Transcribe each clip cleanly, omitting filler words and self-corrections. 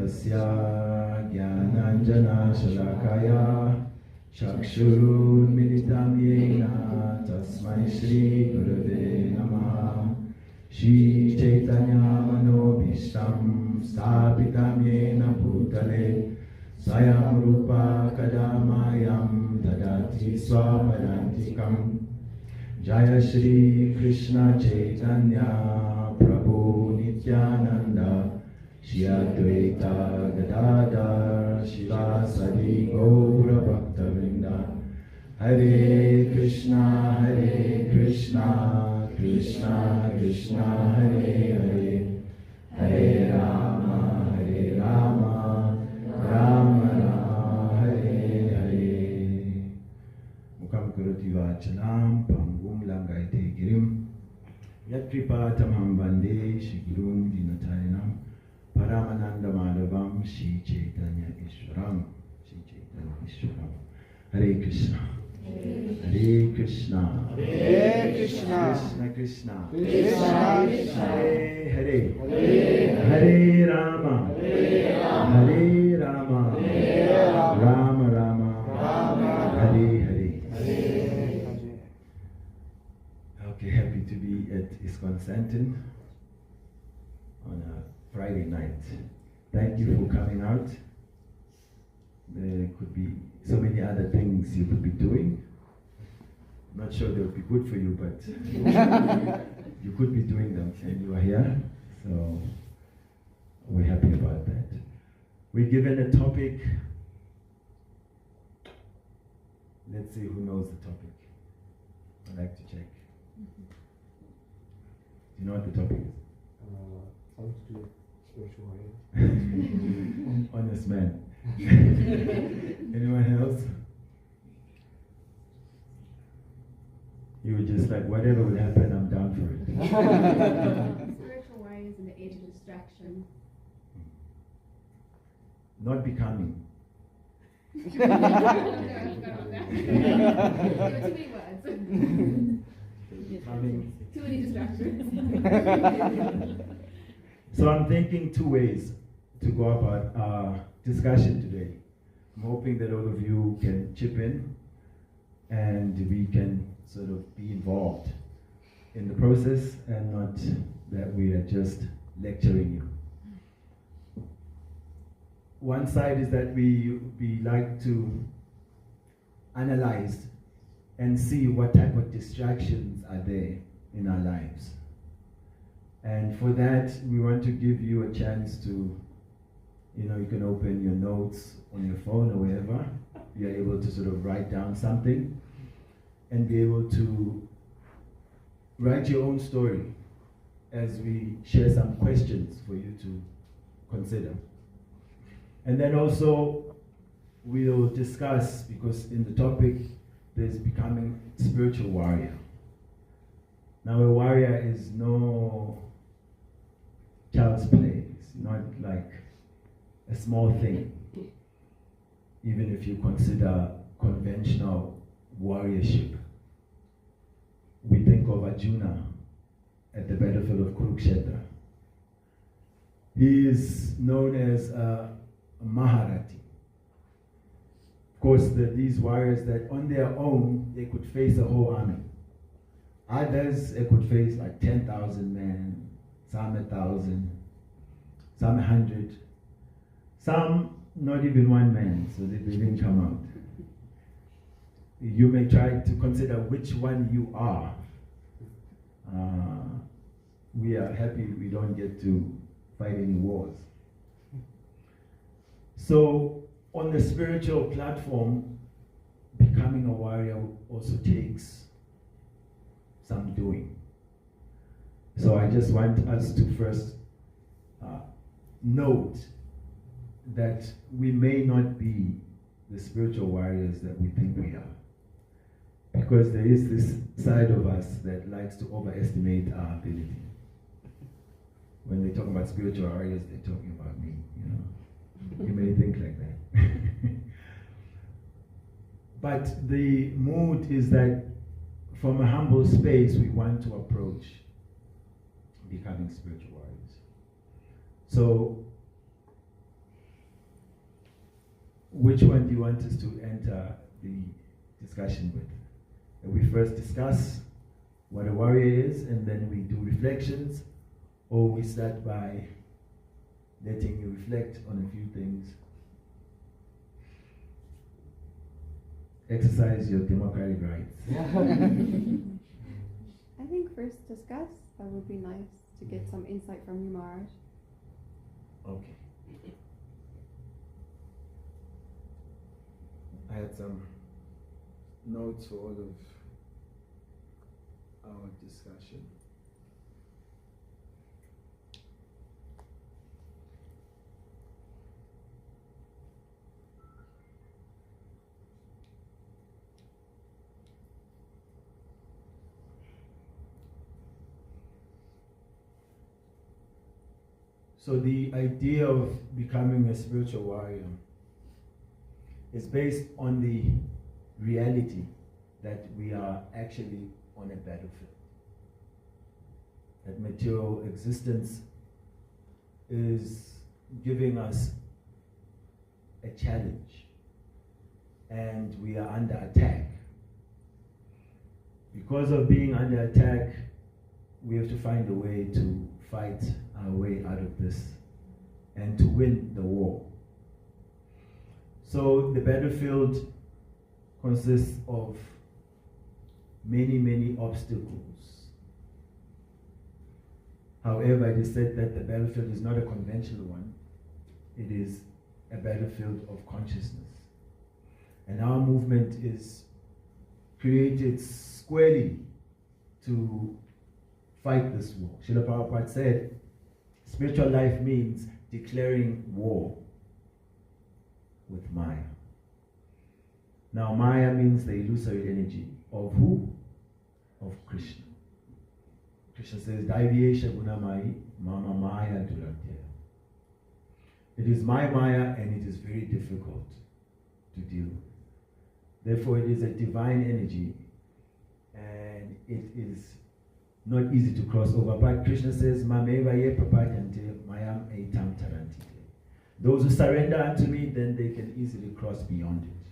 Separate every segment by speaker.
Speaker 1: Tasya Jnananjana Shalakaya Chakshurunmilitam Yena Tasmai Shri Gurave Namaha Shri Chaitanya Manobhishtam Sthapitam Yena Bhutale Swayam Rupa Kadamayam Dadati Swapadantikam Jaya Shri Krishna Chaitanya Prabhu Nityananda Shri Advaita Gadadhar Shivasadi Gaura Bhaktavrinda Hare Krishna Krishna Krishna Hare Hare Hare Rama Rama Rama Hare Hare Mukam Karoti Vachanam Pangum Langaite Girim Yatripa Tamam Vande Shri Gurun Dinatayanam Paramananda Madhavam Shri Chaitanya Ishwaram Shri Chaitanya Ishwaram Hare Krishna Hare Krishna
Speaker 2: Hare Krishna
Speaker 1: Krishna Krishna
Speaker 2: Krishna Krishna
Speaker 1: Hare Hare Hare Rama Hare Rama Rama Rama Hare Hare. Okay, happy to be at ISKCON Sandton on a Friday night. Thank you for coming out. There could be so many other things you could be doing. I'm not sure they would be good for you, but you could be doing them, and you are here, so we're happy about that. We're given a topic. Let's see who knows the topic. I'd like to check. Do you know what the topic is?
Speaker 2: Sounds good. Spiritual.
Speaker 1: Honest man. Anyone else? You were just like, whatever will happen, I'm down for it.
Speaker 3: Spiritual warriors in the age of distraction.
Speaker 1: Not becoming.
Speaker 3: There were too many words.
Speaker 1: Becoming.
Speaker 3: Too many distractions.
Speaker 1: So I'm thinking two ways to go about our discussion today. I'm hoping that all of you can chip in and we can sort of be involved in the process and not that we are just lecturing you. One side is that we like to analyze and see what type of distractions are there in our lives. And for that, we want to give you a chance to, you can open your notes on your phone or wherever. You're able to sort of write down something and be able to write your own story as we share some questions for you to consider. And then also, we'll discuss, because in the topic, there's becoming spiritual warrior. Now, a warrior is no child's play. It's not like a small thing. Even if you consider conventional warriorship. We think of Arjuna at the battlefield of Kurukshetra. He is known as a Maharati. Of course, these warriors that on their own, they could face a whole army. Others, they could face like 10,000 men, some 1,000, some 100, some not even one man, so they didn't come out. You may try to consider which one you are. We are happy we don't get to fight any wars. So, on the spiritual platform, becoming a warrior also takes some doing. So I just want us to first note that we may not be the spiritual warriors that we think we are. Because there is this side of us that likes to overestimate our ability. When they talk about spiritual warriors, they're talking about me, You may think like that. But the mood is that from a humble space, we want to approach becoming spiritual warriors. So which one do you want us to enter the discussion with? We first discuss what a warrior is, and then we do reflections, or we start by letting you reflect on a few things. Exercise your democratic rights.
Speaker 4: I think first discuss. That would be nice to get some insight from you, Maharaj.
Speaker 1: Okay. I had some notes for all of our discussion. So the idea of becoming a spiritual warrior is based on the reality that we are actually on a battlefield. That material existence is giving us a challenge, and we are under attack. Because of being under attack, we have to find a way to fight our way out of this and to win the war. So the battlefield consists of many, many obstacles. However, it is said that the battlefield is not a conventional one. It is a battlefield of consciousness. And our movement is created squarely to fight this war. Srila Prabhupada said, spiritual life means declaring war with Maya. Now, Maya means the illusory energy of who? Of Krishna. Krishna says, Daiviyesha Gunamai Mama Maya Duratya. It is my Maya, and it is very difficult to deal with. Therefore, it is a divine energy, and it is not easy to cross over. But Krishna says, Mameva ye papatante mayam etam tarantite. Those who surrender unto me, then they can easily cross beyond it.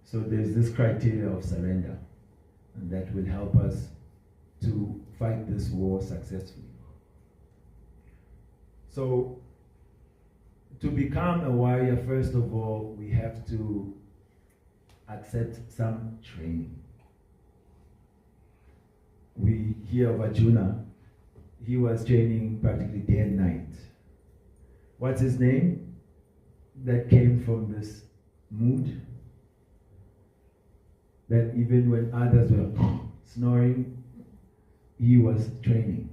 Speaker 1: So there's this criteria of surrender, and that will help us to fight this war successfully. So, to become a warrior, first of all, we have to accept some training. We hear of Arjuna. He was training practically day and night. What's his name? That came from this mood that even when others were snoring, he was training.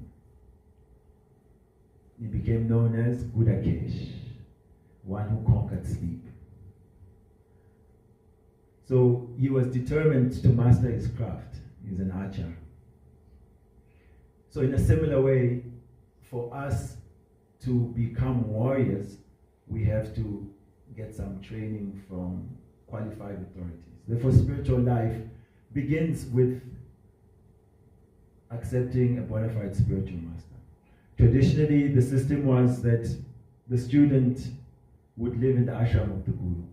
Speaker 1: He became known as Buddhakesh, one who conquered sleep. So he was determined to master his craft. He's an archer. So in a similar way, for us to become warriors, we have to get some training from qualified authorities. Therefore, spiritual life begins with accepting a bona fide spiritual master. Traditionally, the system was that the student would live in the ashram of the guru.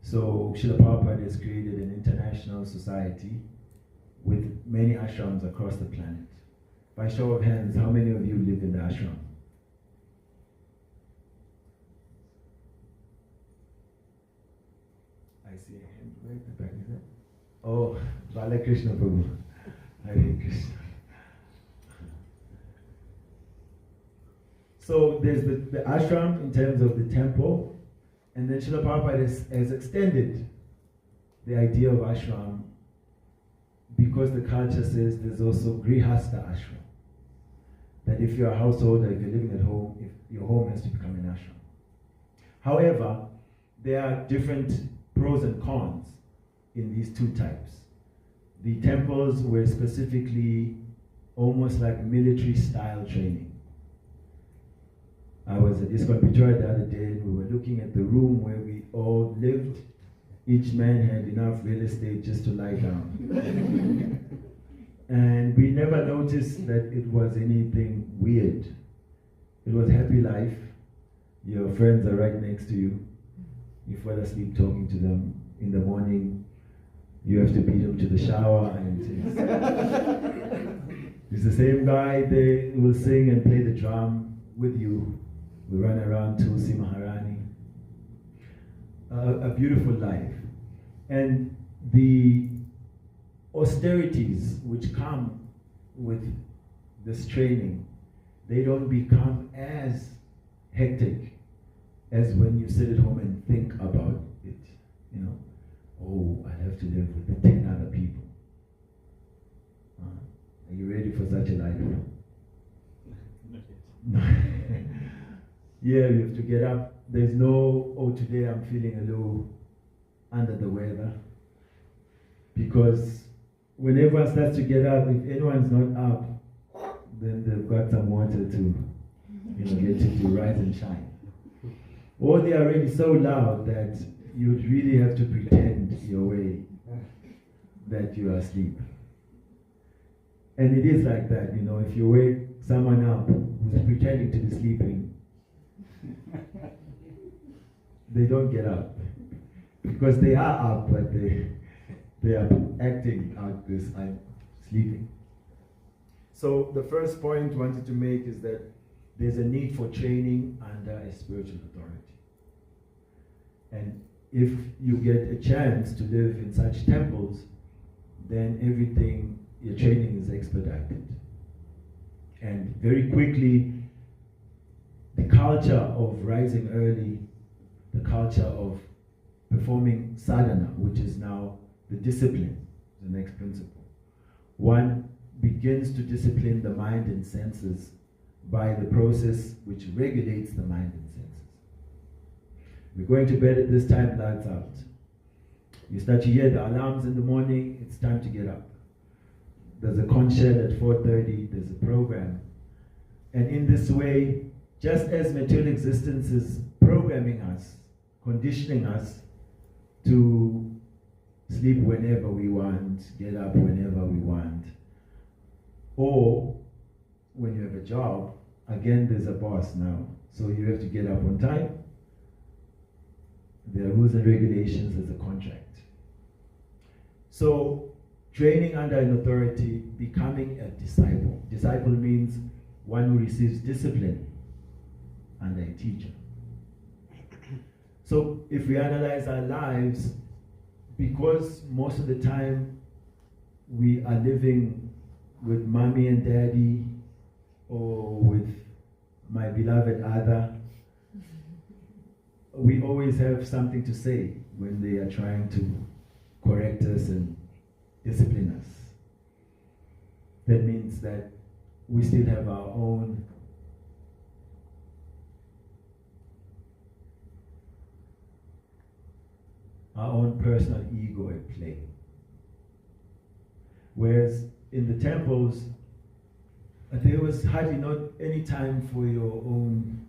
Speaker 1: So Srila Prabhupada has created an international society with many ashrams across the planet. By show of hands, how many of you live in the ashram? I see a hand right at the back, is it? Oh, Balakrishna Prabhu. Hare Krishna. So there's the ashram in terms of the temple, and then Srila Prabhupada has extended the idea of ashram because the culture says there's also grihastha ashram. That if you're a householder, if you're living at home, if your home has to become an ashram. However, there are different pros and cons in these two types. The temples were specifically almost like military style training. I was at ISKCON the other day, and we were looking at the room where we all lived. Each man had enough real estate just to lie down. And we never noticed that it was anything weird. It was happy life. Your friends are right next to you. you fall asleep talking to them. In the morning, you have to beat them to the shower, and it's the same guy. They will sing and play the drum with you. We run around Tulsi Maharani. A beautiful life. And the austerities which come with this training, they don't become as hectic as when you sit at home and think about it. You know, oh, I have to live with 10 other people. Are you ready for such a life?
Speaker 2: Not yet.
Speaker 1: Yeah, you have to get up. There's no, oh, today I'm feeling a little under the weather. Because when everyone starts to get up, if anyone's not up, then they've got some water to, get you to rise and shine. Or they are already so loud that you'd really have to pretend your way that you are asleep. And it is like that, if you wake someone up who's pretending to be sleeping, they don't get up. Because they are up, but they are acting out this, I'm sleeping. So the first point I wanted to make is that there's a need for training under a spiritual authority. And if you get a chance to live in such temples, then everything, your training is expedited. And very quickly, the culture of rising early, the culture of performing sadhana, which is now the discipline, the next principle. One begins to discipline the mind and senses by the process which regulates the mind and senses. We're going to bed at this time, lights out. You start to hear the alarms in the morning, it's time to get up. There's a concert at 4:30, there's a program. And in this way, just as material existence is programming us, conditioning us to sleep whenever we want, get up whenever we want, or when you have a job, again, there's a boss now. So you have to get up on time. There are rules and regulations, there's a contract. So training under an authority, becoming a disciple. Disciple means one who receives discipline under a teacher. So if we analyze our lives, because most of the time we are living with mommy and daddy, or with my beloved other, we always have something to say when they are trying to correct us and discipline us. That means that we still have our own personal ego at play. Whereas in the temples, there was hardly not any time for your own,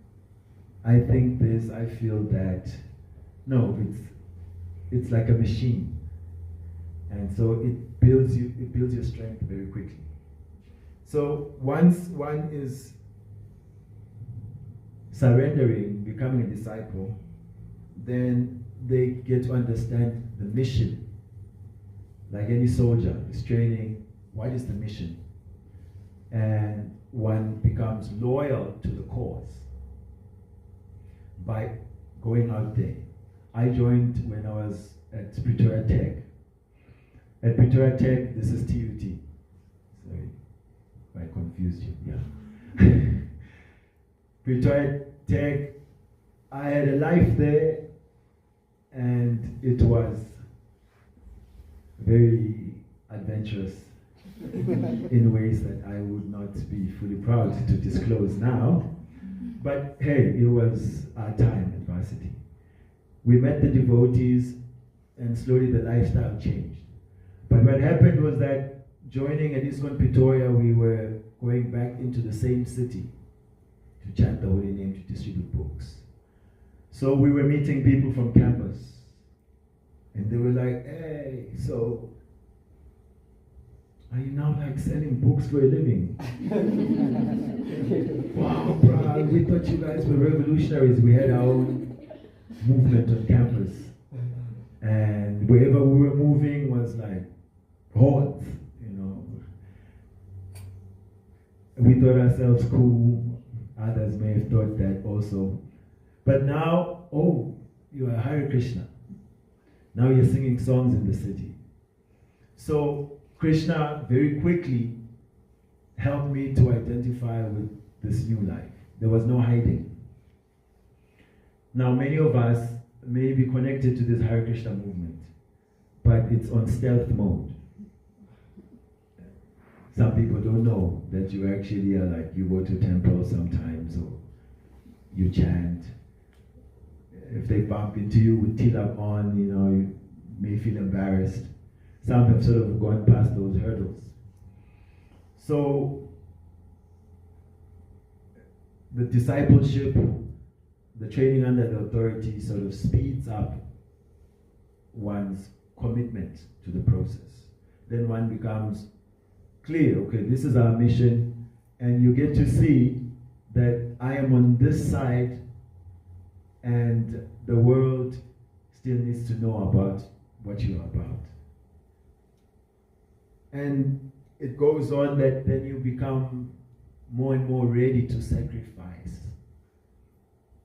Speaker 1: I think this, I feel that. No, it's like a machine. And so it builds your strength very quickly. So once one is surrendering, becoming a disciple, then they get to understand the mission. Like any soldier is training, what is the mission? And one becomes loyal to the cause by going out there. I joined when I was at Pretoria Tech. At Pretoria Tech, this is TUT. Sorry, I confused you. Yeah. Pretoria Tech, I had a life there, and it was very adventurous in ways that I would not be fully proud to disclose now. But hey, it was our time at varsity. We met the devotees, and slowly the lifestyle changed. But what happened was that joining at ISKCON Pretoria, we were going back into the same city to chant the holy name, to distribute books. So we were meeting people from campus, and they were like, hey, so are you now like selling books for a living? Wow, bro, we thought you guys were revolutionaries. We had our own movement on campus. And wherever we were moving was like hot, you know. We thought ourselves cool. Others may have thought that also. But now, oh, you are Hare Krishna. Now you're singing songs in the city. So Krishna very quickly helped me to identify with this new life. There was no hiding. Now many of us may be connected to this Hare Krishna movement, but it's on stealth mode. Some people don't know that you actually are like, you go to temple sometimes, or you chant. If they bump into you with tilak on, you know, you may feel embarrassed. Some have sort of gone past those hurdles. So, the discipleship, the training under the authority sort of speeds up one's commitment to the process. Then one becomes clear, okay, this is our mission, and you get to see that I am on this side and the world still needs to know about what you are about. And it goes on that then you become more and more ready to sacrifice.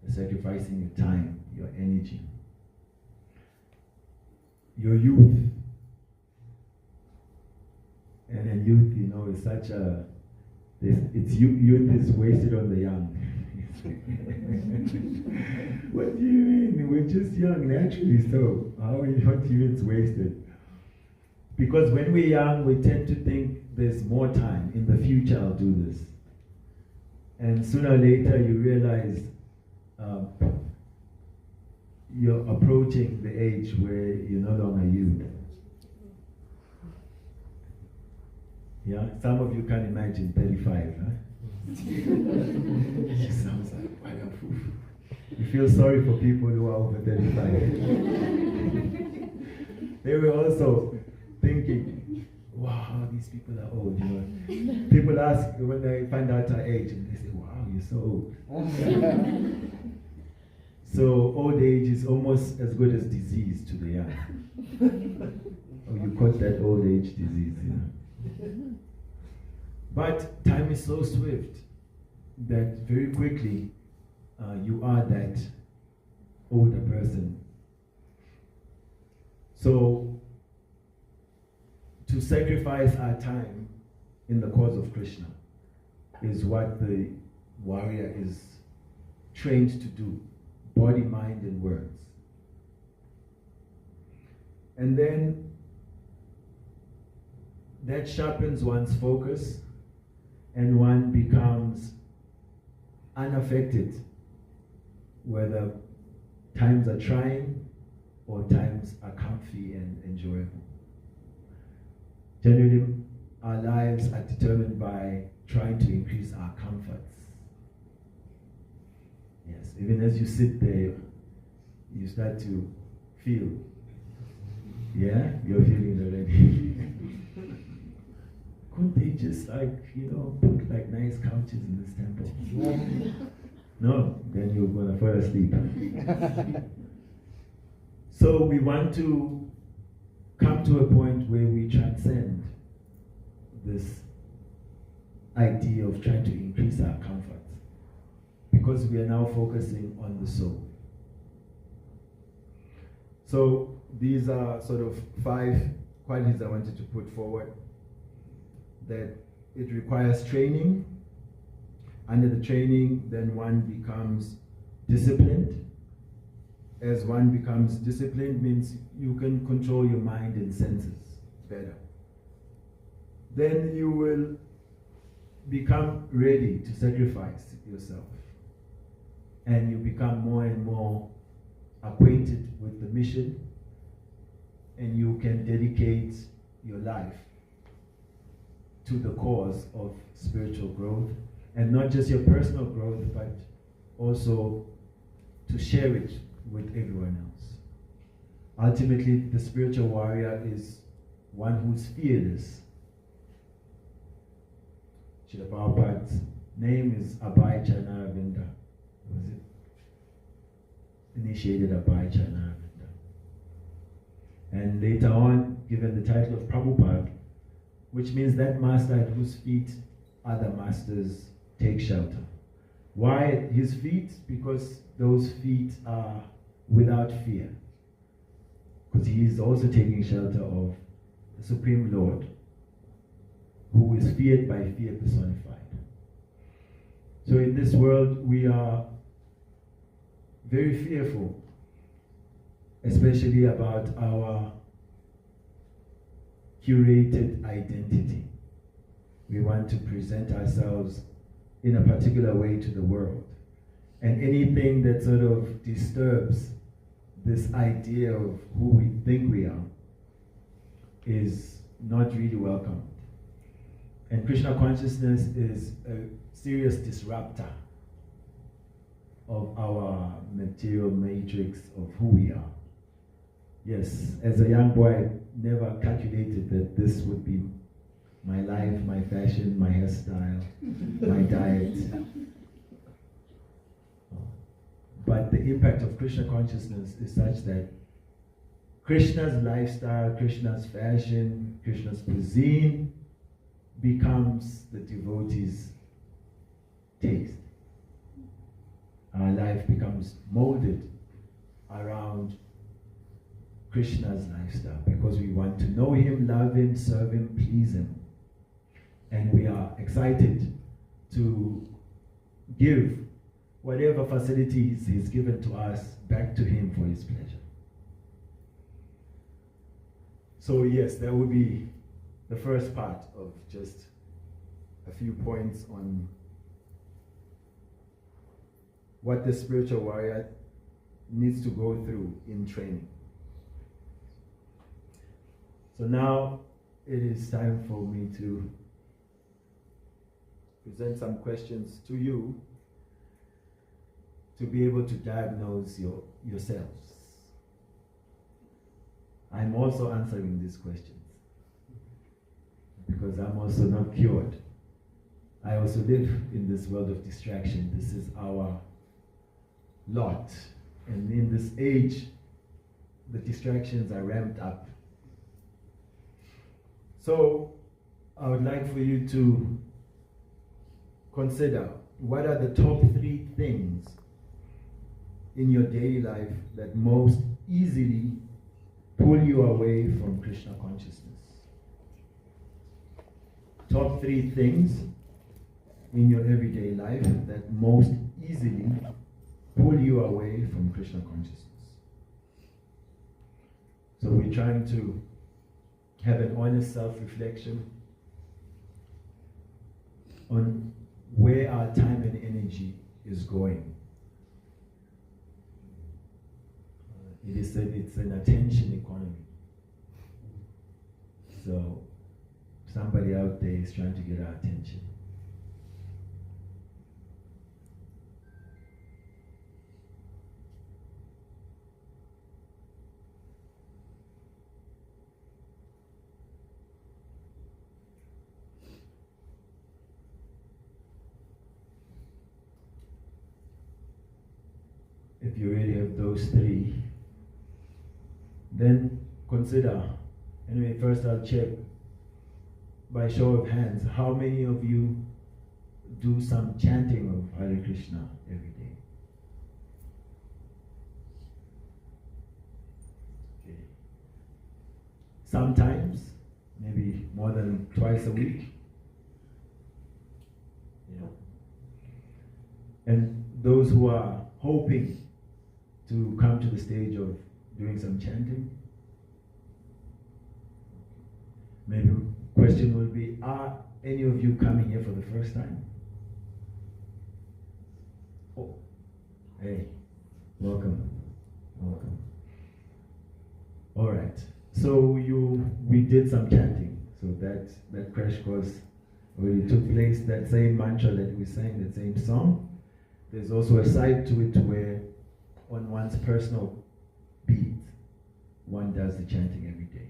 Speaker 1: You're sacrificing your time, your energy, your youth. And then youth, you know, is such a, youth is wasted on the young. What do you mean? We're just young, naturally so. What do you mean it's wasted? Because when we're young, we tend to think there's more time. In the future, I'll do this. And sooner or later, you realize you're approaching the age where you're no longer youth. Yeah, some of you can imagine 35, huh? She sounds like wonderful. You feel sorry for people who are over 35. They were also thinking, wow, these people are old. You know? People ask when they find out our age, and they say, wow, you're so old. So old age is almost as good as disease to the young. Oh, you caught that old age disease, you know. But time is so swift that very quickly you are that older person. So to sacrifice our time in the cause of Krishna is what the warrior is trained to do, body, mind, and words. And then that sharpens one's focus, and one becomes unaffected, whether times are trying or times are comfy and enjoyable. Generally, our lives are determined by trying to increase our comforts. Yes, even as you sit there, you start to feel. Yeah, you're feeling already. Couldn't they just put like nice couches in this temple? No, then you're gonna fall asleep. So we want to come to a point where we transcend this idea of trying to increase our comforts, because we are now focusing on the soul. So these are sort of 5 qualities I wanted to put forward. That it requires training. Under the training, then one becomes disciplined. As one becomes disciplined means you can control your mind and senses better. Then you will become ready to sacrifice yourself. And you become more and more acquainted with the mission, and you can dedicate your life to the cause of spiritual growth, and not just your personal growth, but also to share it with everyone else. Ultimately, the spiritual warrior is one who's fearless. Srila Prabhupada's name is Abhay Chana Vinda. Was it? initiated by China. And later on, given the title of Prabhupada, which means that master at whose feet other masters take shelter. Why at his feet? Because those feet are without fear. Because he is also taking shelter of the Supreme Lord, who is feared by fear personified. So in this world, we are very fearful, especially about our curated identity. We want to present ourselves in a particular way to the world. And anything that sort of disturbs this idea of who we think we are is not really welcomed. And Krishna consciousness is a serious disruptor of our material matrix of who we are. Yes, as a young boy, I never calculated that this would be my life, my fashion, my hairstyle, my diet. But the impact of Krishna consciousness is such that Krishna's lifestyle, Krishna's fashion, Krishna's cuisine becomes the devotee's taste. Our life becomes molded around Krishna's lifestyle because we want to know him, love him, serve him, please him. And we are excited to give whatever facilities he's given to us back to him for his pleasure. So yes, that would be the first part of just a few points on what the spiritual warrior needs to go through in training. So now it is time for me to present some questions to you to be able to diagnose yourselves. I'm also answering these questions because I'm also not cured. I also live in this world of distraction. This is our lot. And in this age, the distractions are ramped up. So I would like for you to consider what are the top 3 things in your daily life that most easily pull you away from Krishna consciousness. Top 3 things in your everyday life that most easily pull you away from Krishna consciousness. So we're trying to have an honest self-reflection on where our time and energy is going. It is said it's an attention economy. So somebody out there is trying to get our attention. If you already have those 3, then consider. Anyway, first I'll check by show of hands, how many of you do some chanting of Hare Krishna every day? Okay. Sometimes, maybe more than twice a week. Yeah. And those who are hoping to come to the stage of doing some chanting, maybe question will be, are any of you coming here for the first time? Oh, hey, welcome, welcome. All right, so we did some chanting, so that crash course already took place. That same mantra that we sang, that same song, there's also a side to it where on one's personal beat, one does the chanting every day.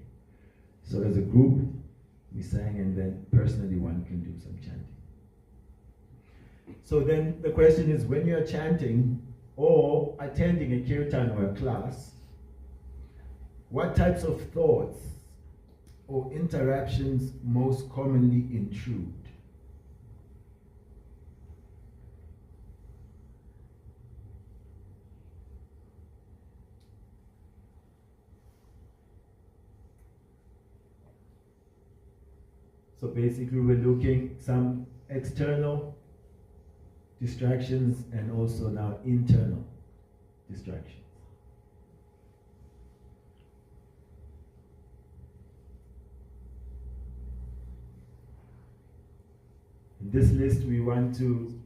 Speaker 1: So as a group, we sang, and then personally one can do some chanting. So then the question is, when you're chanting, or attending a kirtan or a class, what types of thoughts or interactions most commonly intrude? So basically we're looking some external distractions and also now internal distractions. In this list we want to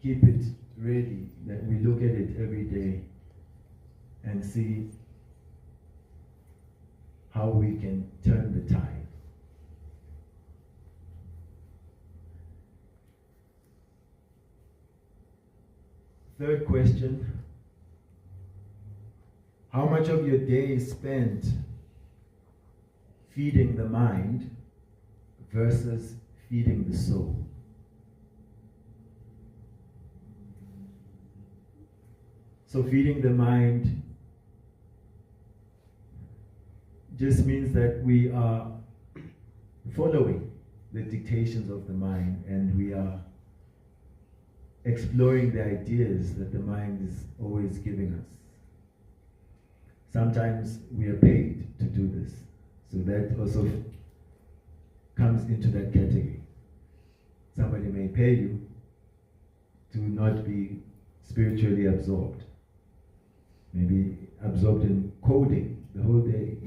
Speaker 1: keep it ready, that we look at it every day and see how we can turn the tide. Third question, how much of your day is spent feeding the mind versus feeding the soul? So feeding the mind just means that we are following the dictations of the mind and we are exploring the ideas that the mind is always giving us. Sometimes we are paid to do this, so that also comes into that category. Somebody may pay you to not be spiritually absorbed. Maybe absorbed in coding the whole day,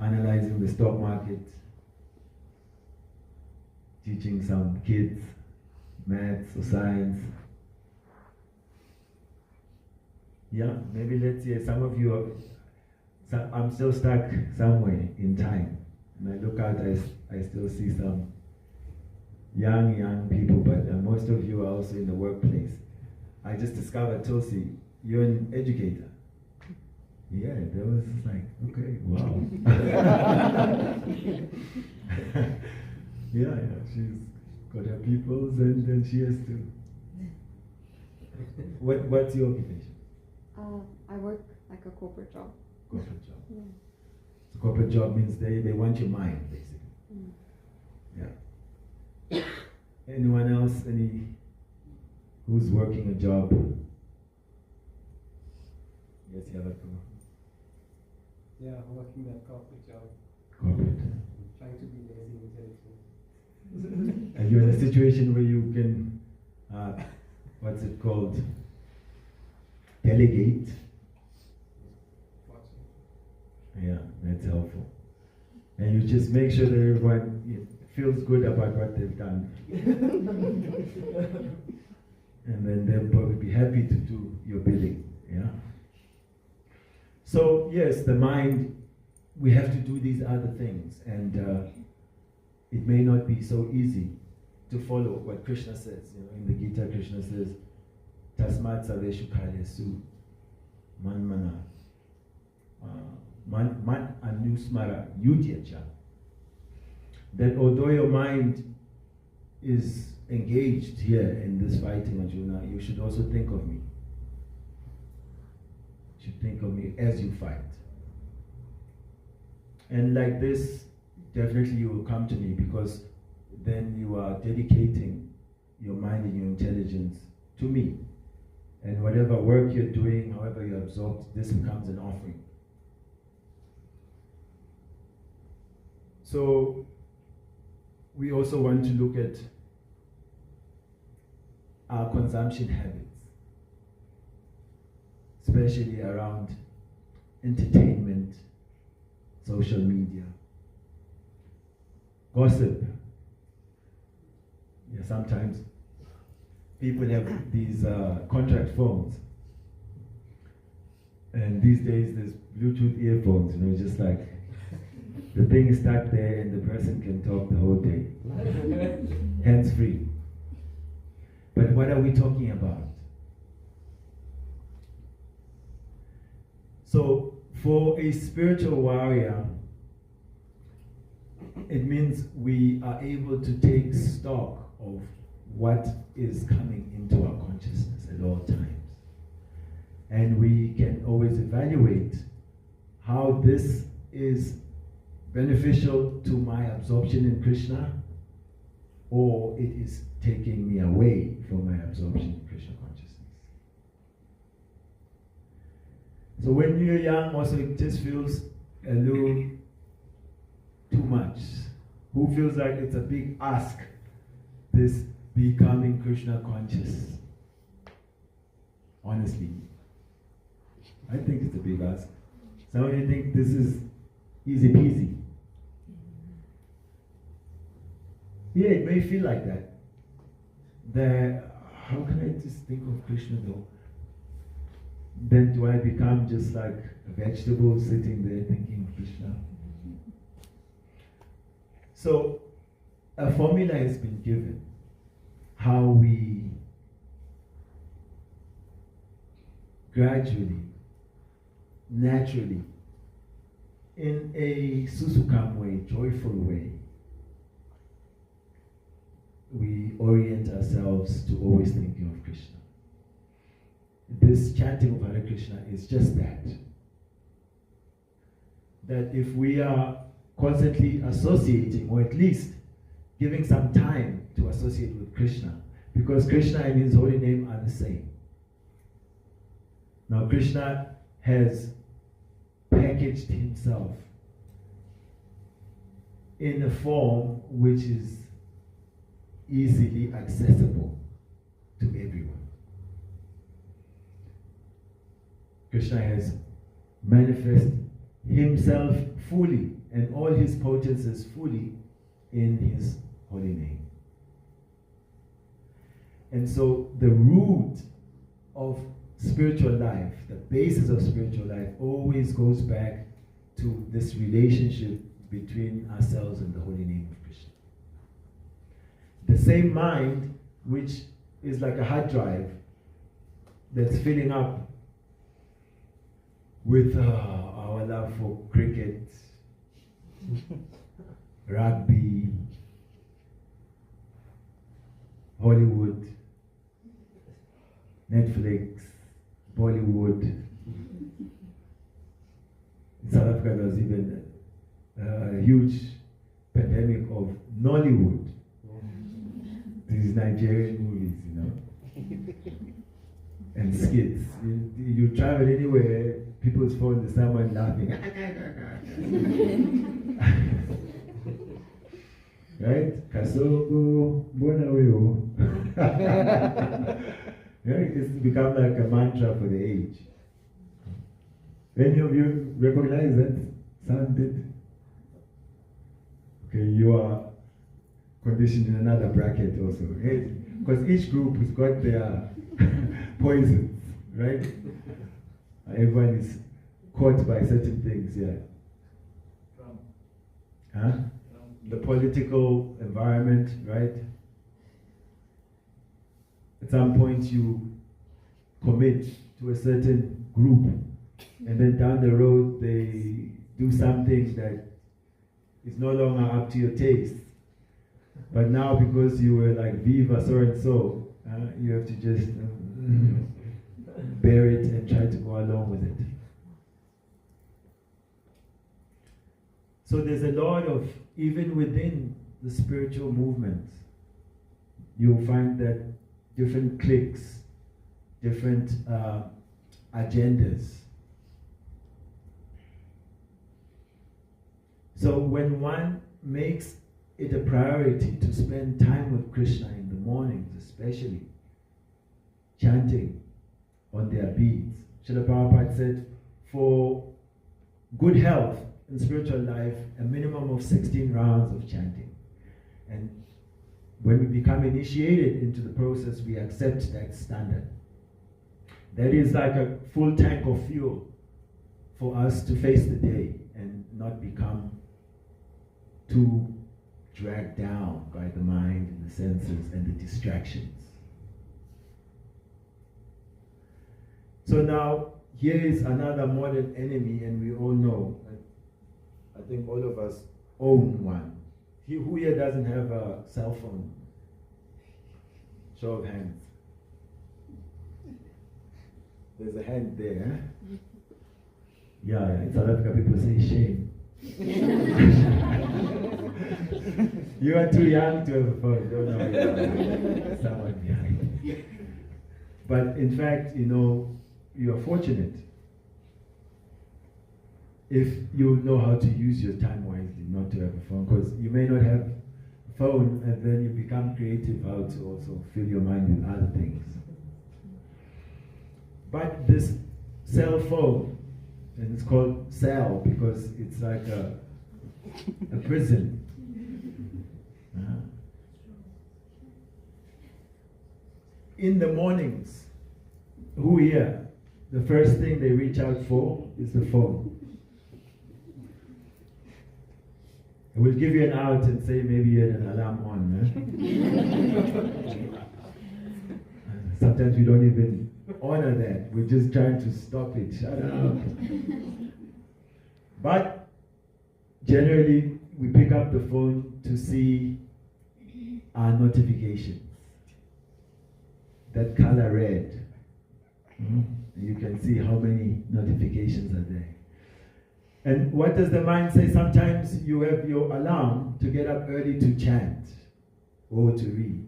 Speaker 1: analyzing the stock market, teaching some kids maths or science. Yeah, maybe let's say some of you are, I'm still stuck somewhere in time. And I look out, I still see some young people, but most of you are also in the workplace. I just discovered, Tosi, you're an educator. Yeah, that was like, okay, wow. Yeah, she's got her peoples and then she has to. What's your occupation?
Speaker 4: I work like a corporate job.
Speaker 1: Corporate job.
Speaker 4: Yeah.
Speaker 1: So corporate job means they want your mind, basically. Yeah. Anyone else? Who's working a job? Yes, you have a problem.
Speaker 2: Yeah, I'm working that corporate job.
Speaker 1: Corporate.
Speaker 2: Trying to be lazy intelligent.
Speaker 1: And you're in a situation where you can, what's it called? Delegate. Yeah, that's helpful. And you just make sure that everyone feels good about what they've done. And then they'll probably be happy to do your bidding. Yeah. So yes, the mind, we have to do these other things, and it may not be so easy to follow what Krishna says. In the Gita, Krishna says, "Tasmat saveshu kalesu manmana man anusmara yudyacha." That although your mind is engaged here in this fighting, Arjuna, you should also think of me. You should think of me as you fight. And like this, definitely you will come to me, because then you are dedicating your mind and your intelligence to me. And whatever work you're doing, however you're absorbed, this becomes an offering. So we also want to look at our consumption habits, especially around entertainment, social media, gossip. Yeah, sometimes people have these contract phones, and these days there's Bluetooth earphones, just like the thing is stuck there and the person can talk the whole day, hands-free. But what are we talking about? So for a spiritual warrior, it means we are able to take stock of what is coming into our consciousness at all times. And we can always evaluate how this is beneficial to my absorption in Krishna, or it is taking me away from my absorption in Krishna consciousness. So when you're young, also it just feels a little too much. Who feels like it's a big ask, this becoming Krishna conscious? Honestly, I think it's a big ask. Some of you think this is easy peasy. Yeah, it may feel like that. How can I just think of Krishna though? Then do I become just like a vegetable sitting there thinking of Krishna? So a formula has been given how we gradually, naturally, in a susukam way, joyful way, we orient ourselves to always thinking of Krishna. This chanting of Hare Krishna is just that. That if we are constantly associating, or at least giving some time to associate with Krishna, because Krishna and his holy name are the same. Now Krishna has packaged himself in a form which is easily accessible to everyone. Krishna has manifested himself fully and all his potencies fully in his holy name. And so the root of spiritual life, the basis of spiritual life, always goes back to this relationship between ourselves and the holy name of Krishna. The same mind, which is like a hard drive that's filling up with our love for cricket, rugby, Hollywood, Netflix, Bollywood. In South Africa, there was even a huge pandemic of Nollywood. These Nigerian movies, you know, and skits. You travel anywhere, people's phone, there's someone laughing. Right? Kasoko, bona weo. Right? It's become like a mantra for the age. Any of you recognize that? Sounded? Okay, you are conditioned in another bracket also. Right? Because each group has got their poisons, right? Everyone is caught by certain things, yeah. Huh? The political environment, right? At some point you commit to a certain group, and then down the road they do something that is no longer up to your taste. But now because you were like Viva so and so, you have to just bear it and try to go along with it. So there's a lot of, even within the spiritual movement, you'll find that different cliques, different agendas. So when one makes it a priority to spend time with Krishna in the mornings, especially chanting on their beads, Srila Prabhupada said, for good health in spiritual life, a minimum of 16 rounds of chanting. And when we become initiated into the process, we accept that standard. That is like a full tank of fuel for us to face the day and not become too dragged down by the mind and the senses and the distractions. So now, here is another modern enemy, and we all know, I think all of us own one. Who here doesn't have a cell phone? Show of hands. There's a hand there. Yeah, in South Africa people say shame. You are too young to have a phone. Don't know someone behind. But in fact, you are fortunate if you know how to use your time wisely, not to have a phone, because you may not have a phone and then you become creative how to also fill your mind with other things. But this cell phone, and it's called cell because it's like a prison. In the mornings, who here, the first thing they reach out for is the phone. We'll give you an out and say maybe you had an alarm on. Sometimes we don't even honor that. We're just trying to stop it. Shut up. But generally, we pick up the phone to see our notifications. That color red. You can see how many notifications are there. And what does the mind say? Sometimes you have your alarm to get up early to chant or to read.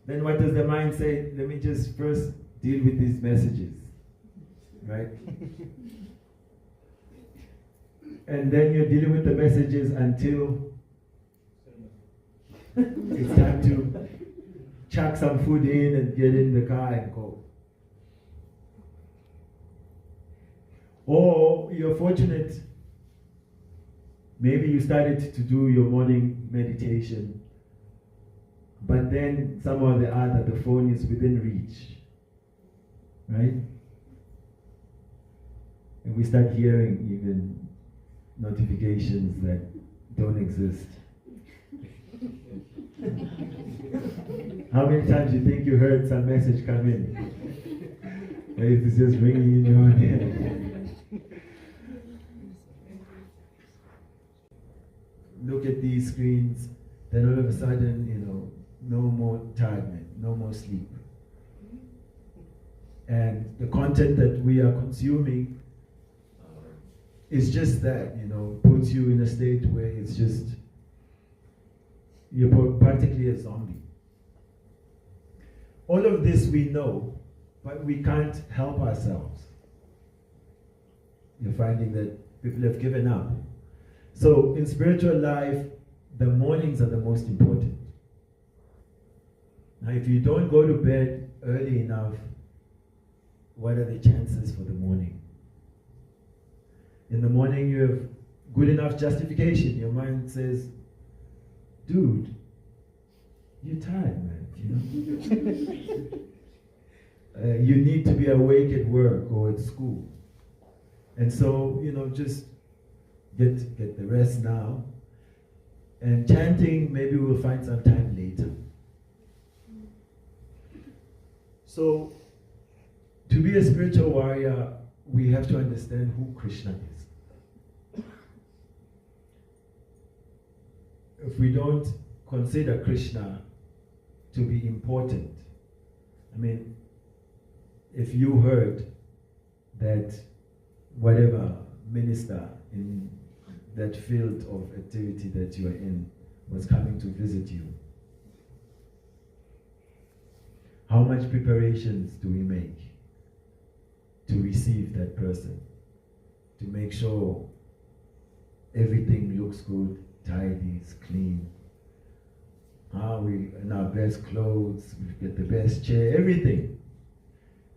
Speaker 1: Then what does the mind say? Let me just first deal with these messages, right? And then you're dealing with the messages until it's time to chuck some food in and get in the car and go. Or you're fortunate, maybe you started to do your morning meditation, but then somehow or the other the phone is within reach, right? And we start hearing even notifications that don't exist. How many times do you think you heard some message come in? It's just ringing in your head. Look at these screens, then all of a sudden, no more tiredness, no more sleep. And the content that we are consuming is just that, puts you in a state where it's just, you're practically a zombie. All of this we know, but we can't help ourselves. You're finding that people have given up. So in spiritual life, the mornings are the most important. Now if you don't go to bed early enough, what are the chances for the morning? In the morning you have good enough justification. Your mind says, dude, you're tired, man. You need to be awake at work or at school. And so, just get the rest now. And chanting, maybe we'll find some time later. So, to be a spiritual warrior, we have to understand who Krishna is. If we don't consider Krishna to be important, if you heard that whatever minister in that field of activity that you are in was coming to visit you, how much preparations do we make to receive that person? To make sure everything looks good, tidy, clean. We in our best clothes, we get the best chair, everything.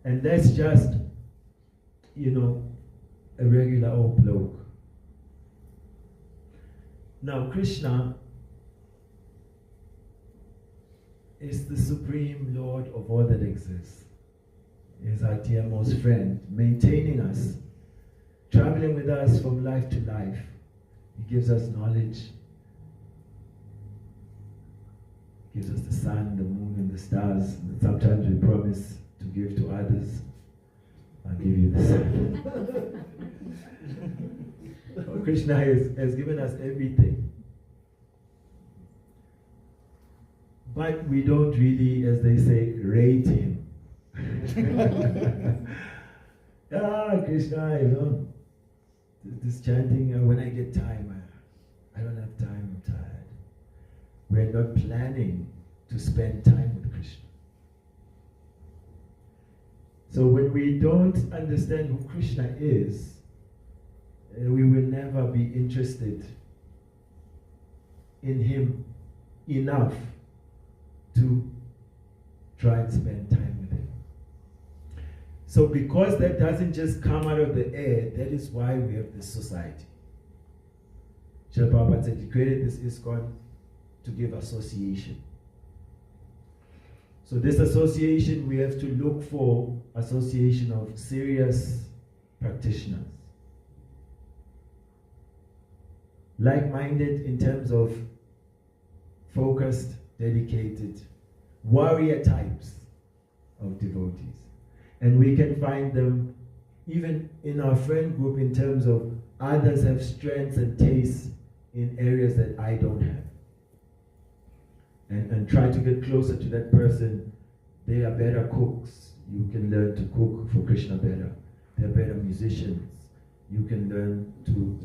Speaker 1: And that's just, a regular old bloke. Now Krishna is the supreme Lord of all that exists. He is our dearmost friend, maintaining us, traveling with us from life to life. He gives us knowledge, gives us the sun, the moon, and the stars. And sometimes we promise to give to others. I'll give you the sun. Krishna has given us everything. but we don't really, as they say, rate him. Krishna, this chanting, when I get time, I don't have time, I'm tired. We're not planning to spend time with Krishna. So when we don't understand who Krishna is, we will never be interested in him enough to try and spend time with him. So because that doesn't just come out of the air, that is why we have this society. Srila Prabhupada said he created this ISKCON to give association. So this association, we have to look for association of serious practitioners. Like-minded in terms of focused, dedicated, warrior types of devotees. And we can find them even in our friend group in terms of others have strengths and tastes in areas that I don't have. And try to get closer to that person. They are better cooks. You can learn to cook for Krishna better. They're better musicians. You can learn to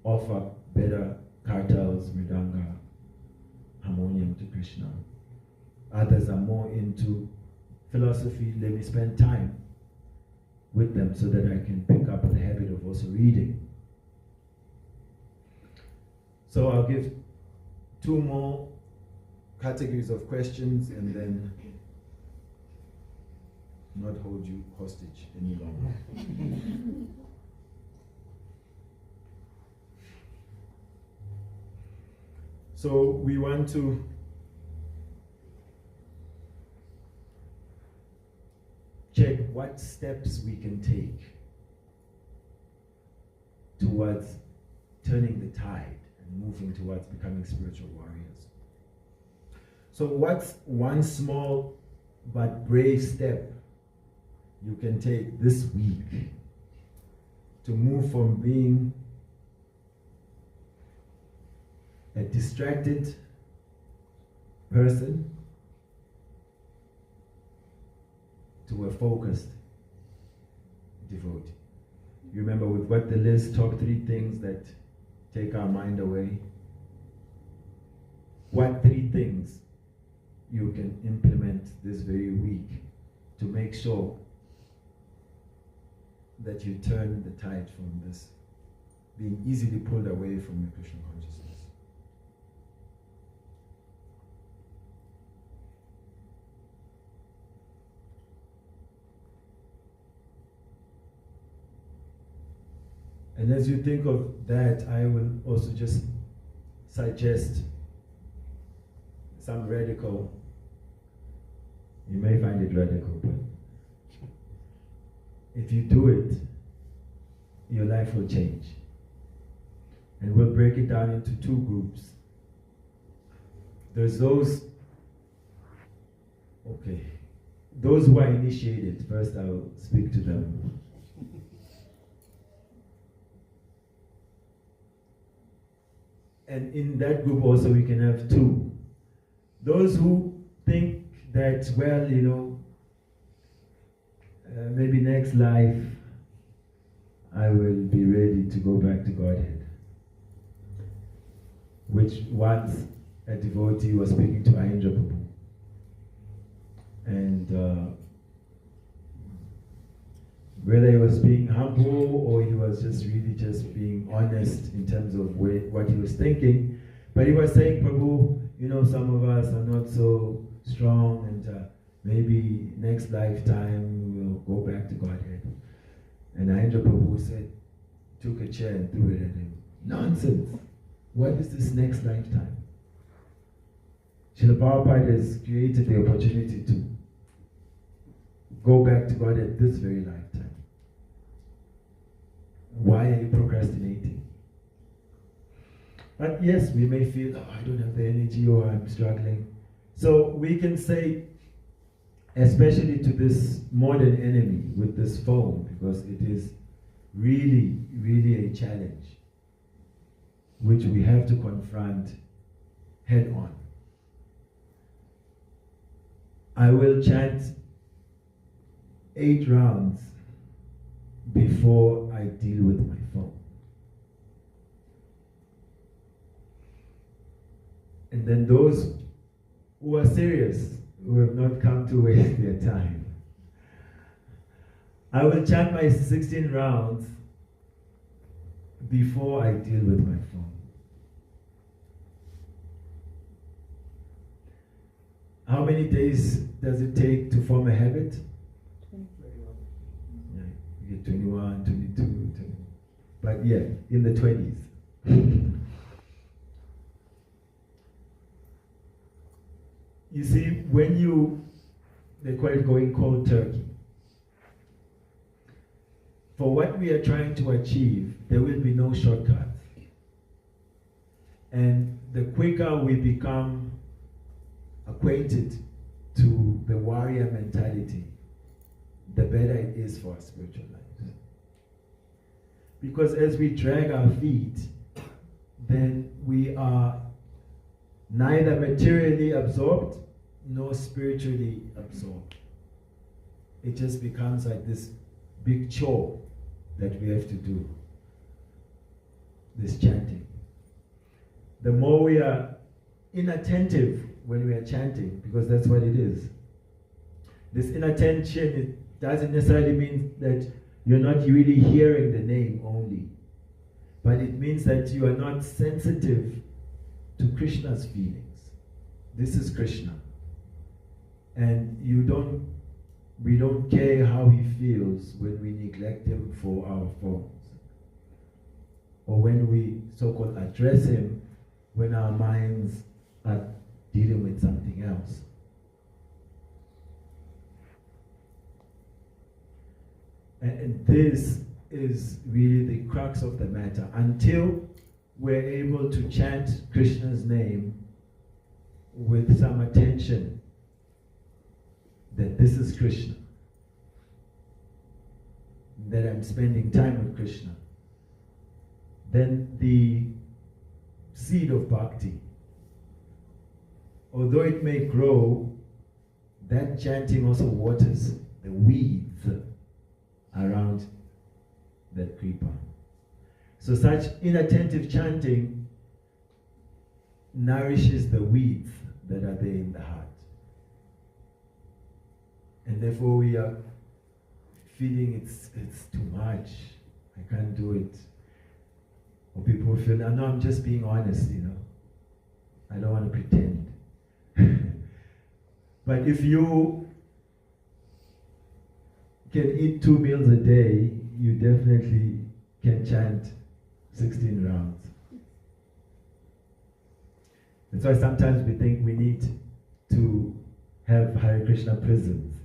Speaker 1: offer better kartals, mridanga, harmonium to Krishna. Others are more into philosophy. Let me spend time with them so that I can pick up the habit of also reading. So I'll give 2 more categories of questions and then not hold you hostage any longer. So we want to check what steps we can take towards turning the tide and moving towards becoming spiritual warriors. So what's one small but brave step you can take this week to move from being a distracted person to a focused devotee? You remember with what the list, top 3 things that take our mind away? What 3 things you can implement this very week to make sure that you turn the tide from this being easily pulled away from your Krishna consciousness? And as you think of that, I will also just suggest some radical, you may find it radical, but if you do it, your life will change. And we'll break it down into 2 groups. There's those who are initiated. First, I'll speak to them. And in that group also we can have 2. Those who think that, well, maybe next life I will be ready to go back to Godhead. Which once a devotee was speaking to Ayendra Prabhu. And whether he was being humble or he was just really just being honest in terms of what he was thinking. But he was saying, Prabhu, some of us are not so strong and maybe next lifetime we'll go back to Godhead. And Ayendra Prabhu took a chair and threw it at him. Nonsense! What is this next lifetime? Srila Prabhupada has created the opportunity to go back to Godhead this very lifetime. Why are you procrastinating? But yes, we may feel, I don't have the energy or I'm struggling. So we can say, especially to this modern enemy with this phone, because it is really, really a challenge which we have to confront head on. I will chant 8 rounds before I deal with my phone. And then those who are serious, who have not come to waste their time, I will chant my 16 rounds before I deal with my phone. How many days does it take to form a habit?
Speaker 2: 21.
Speaker 1: Yeah, you get 21, 22, 20. But yeah, in the 20s. You see, when they call it going cold turkey. For what we are trying to achieve, there will be no shortcuts. And the quicker we become acquainted to the warrior mentality, the better it is for our spiritual lives. Because as we drag our feet, then we are neither materially absorbed nor spiritually absorbed. It just becomes like this big chore that we have to do, this chanting. The more we are inattentive when we are chanting, because that's what it is. This inattention, it doesn't necessarily mean that you're not really hearing the name only, but it means that you are not sensitive to Krishna's feelings. This is Krishna. And we don't care how he feels when we neglect him for our phones, or when we so-called address him when our minds are dealing with something else. And this is really the crux of the matter. Until we're able to chant Krishna's name with some attention, that this is Krishna, that I'm spending time with Krishna, then the seed of bhakti, although it may grow, that chanting also waters the weeds around that creeper. So such inattentive chanting nourishes the weeds that are there in the heart. And therefore we are feeling it's too much, I can't do it. Or people feel, no, I'm just being honest, I don't want to pretend. But if you can eat 2 meals a day, you definitely can chant 16 rounds. That's why sometimes we think we need to have Hare Krishna prisons.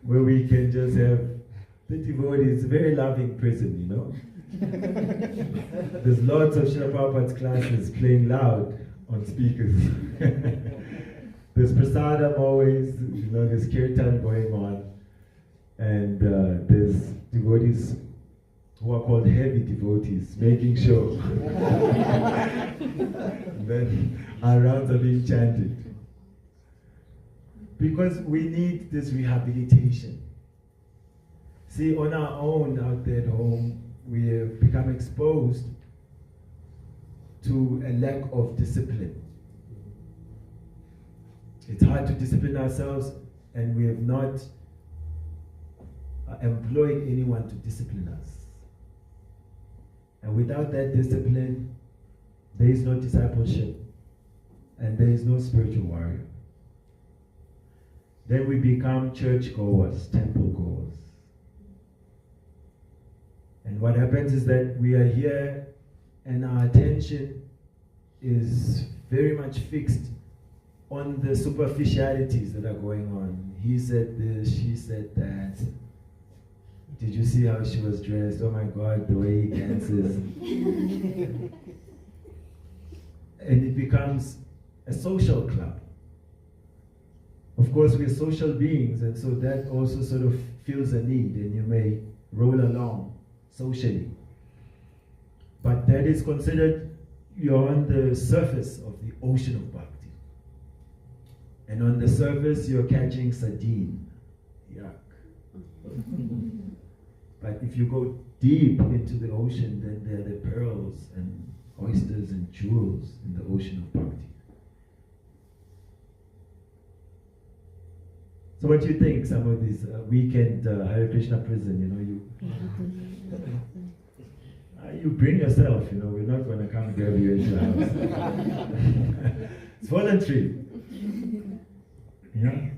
Speaker 1: Where we can just have the devotees, very loving prison, There's lots of Srila Prabhupada's classes playing loud on speakers. There's prasadam always, there's kirtan going on. And there's devotees who are called heavy devotees, making sure that our rounds are being chanted. Because we need this rehabilitation. See, on our own out there at home, we have become exposed to a lack of discipline. It's hard to discipline ourselves, and we have not employed anyone to discipline us. And without that discipline, there is no discipleship, and there is no spiritual warrior. Then we become church goers, temple goers. And what happens is that we are here and our attention is very much fixed on the superficialities that are going on. He said this, she said that. Did you see how she was dressed? Oh my God, the way he dances. And it becomes a social club. Of course, we're social beings, and so that also sort of feels a need, and you may roll along socially. But that is considered, you're on the surface of the ocean of bhakti. And on the surface, you're catching sardine. Yuck. But if you go deep into the ocean, then there are the pearls and oysters and jewels in the ocean of bhakti. So what do you think? Some of these weekend Hare Krishna prison, you bring yourself, we're not going to come grab you into the house. It's voluntary. Yeah?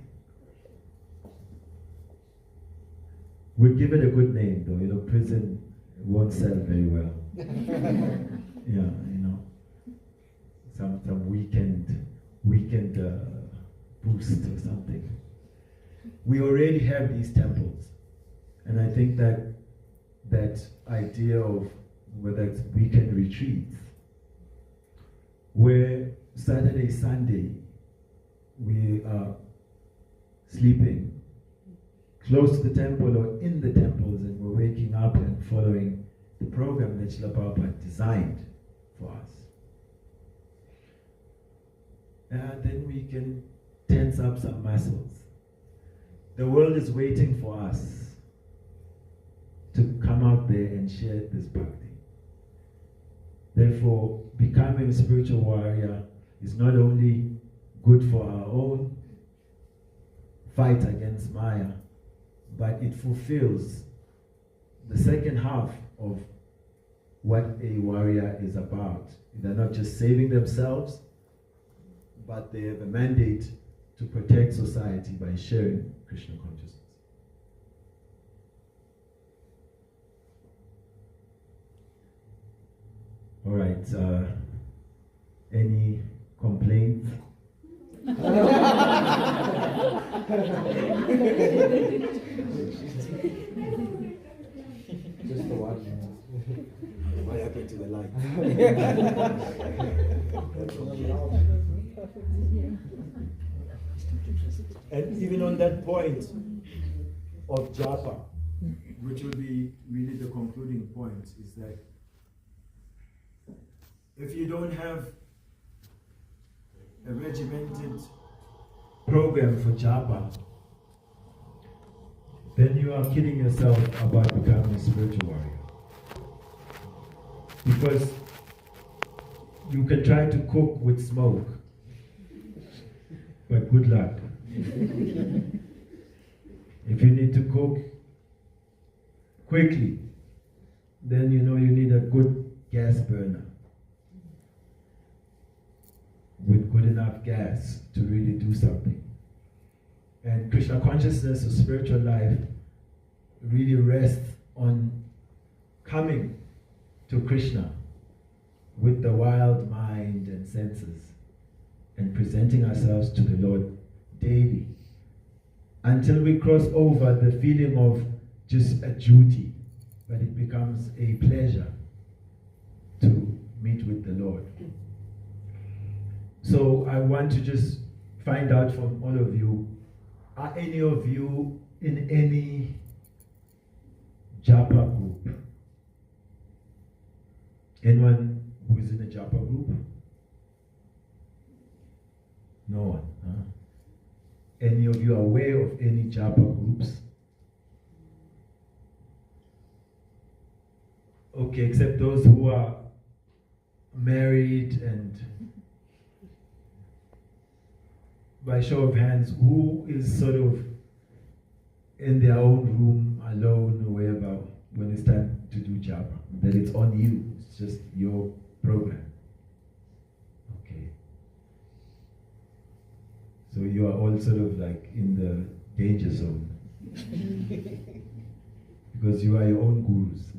Speaker 1: We'll give it a good name though, prison won't sell very well. Yeah, some weekend boost or something. We already have these temples, and I think that idea of whether it's weekend retreats, where Saturday, Sunday, we are sleeping close to the temple or in the temples, and we're waking up and following the program that Srila Prabhupada designed for us. And then we can tense up some muscles. The world is waiting for us to come out there and share this bhakti. Therefore, becoming a spiritual warrior is not only good for our own fight against Maya, but it fulfills the second half of what a warrior is about. They're not just saving themselves, but they have a mandate to protect society by sharing Krishna consciousness. All right, any complaints?
Speaker 2: Just the one.
Speaker 1: What happened to the light? And even on that point of japa, which will be really the concluding point, is that if you don't have a regimented program for japa, then you are kidding yourself about becoming a spiritual warrior. Because you can try to cook with smoke, but good luck. If you need to cook quickly, then you need a good gas burner with good enough gas to really do something. And Krishna consciousness or spiritual life really rests on coming to Krishna with the wild mind and senses and presenting ourselves to the Lord daily until we cross over the feeling of just a duty, but it becomes a pleasure to meet with the Lord. So I want to just find out from all of you, are any of you in any japa group? Anyone who is in a japa group? No one. Huh? Any of you are aware of any japa groups? Okay, except those who are married, and by show of hands, who is sort of in their own room, alone, or wherever, when it's time to do japa? That it's on you, it's just your program. Okay. So you are all sort of like in the danger zone. Because you are your own gurus.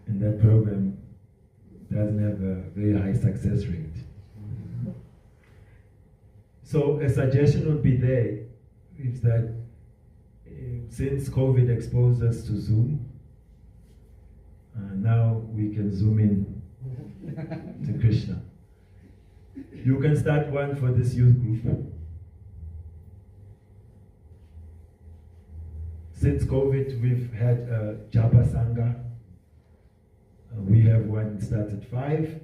Speaker 1: And that program doesn't have a very high success rate. So a suggestion would be there is that since COVID exposed us to Zoom, now we can zoom in to Krishna. You can start one for this youth group. Since COVID, we've had Japa Sangha. We have one starts at 5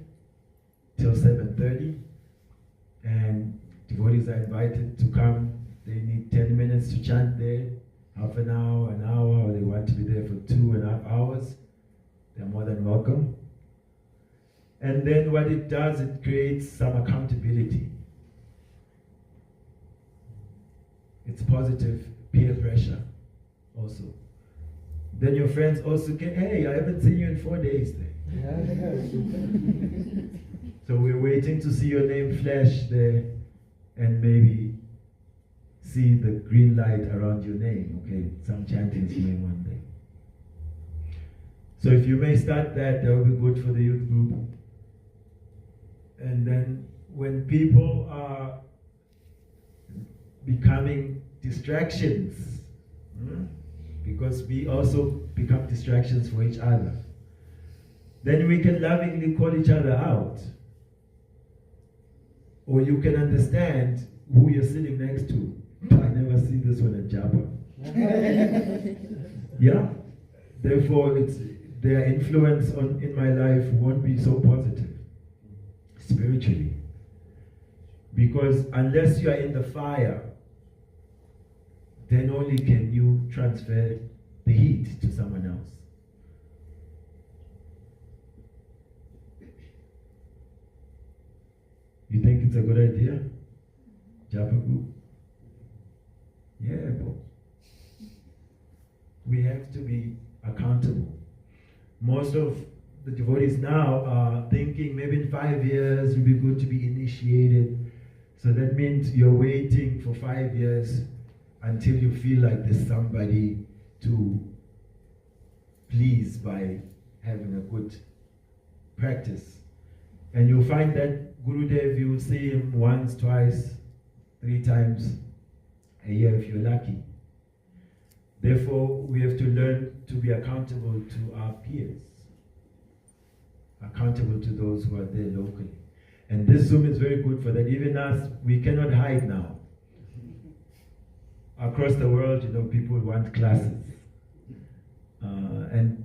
Speaker 1: till 7:30. and devotees are invited to come. They need 10 minutes to chant there, half an hour, or they want to be there for 2.5 hours. They're more than welcome. And then what it does, it creates some accountability. It's positive peer pressure also. Then your friends also can, hey, I haven't seen you in 4 days there. So we're waiting to see your name flash there and maybe see the green light around your name. Okay, some chanting is going one day. So if you may start that will be good for the youth group. And then when people are becoming distractions, because we also become distractions for each other, then we can lovingly call each other out. Or you can understand who you're sitting next to. I never see this one at Japa. Yeah? Therefore, their influence in my life won't be so positive, spiritually. Because unless you are in the fire, then only can you transfer the heat to someone else. You think it's a good idea? Japa group? Yeah, but we have to be accountable. Most of the devotees now are thinking maybe in 5 years it would be good to be initiated. So that means you're waiting for 5 years until you feel like there's somebody to please by having a good practice. And you'll find that Gurudev, you will see him once, twice, 3 times a year if you're lucky. Therefore, we have to learn to be accountable to our peers, accountable to those who are there locally. And this Zoom is very good for that. Even us, we cannot hide now. Across the world, people want classes. And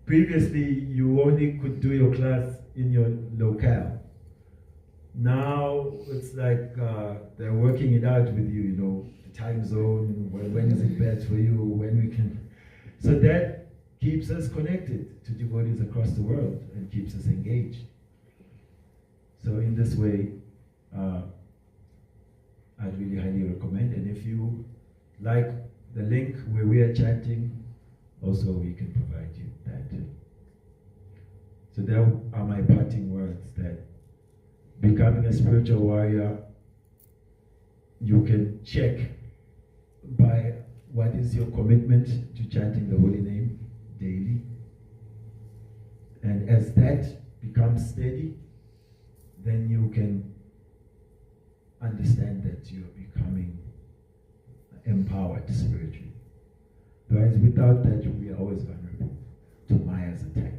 Speaker 1: previously, you only could do your class in your locale. Now, it's like they're working it out with you, the time zone, when is it best for you, when we can. So that keeps us connected to devotees across the world and keeps us engaged. So in this way, I'd really highly recommend. And if you like the link where we are chanting, also we can provide you that. So there are my parting words, that becoming a spiritual warrior, you can check by what is your commitment to chanting the holy name daily. And as that becomes steady, then you can understand that you are becoming empowered spiritually. Otherwise, without that, we are always vulnerable to Maya's attack.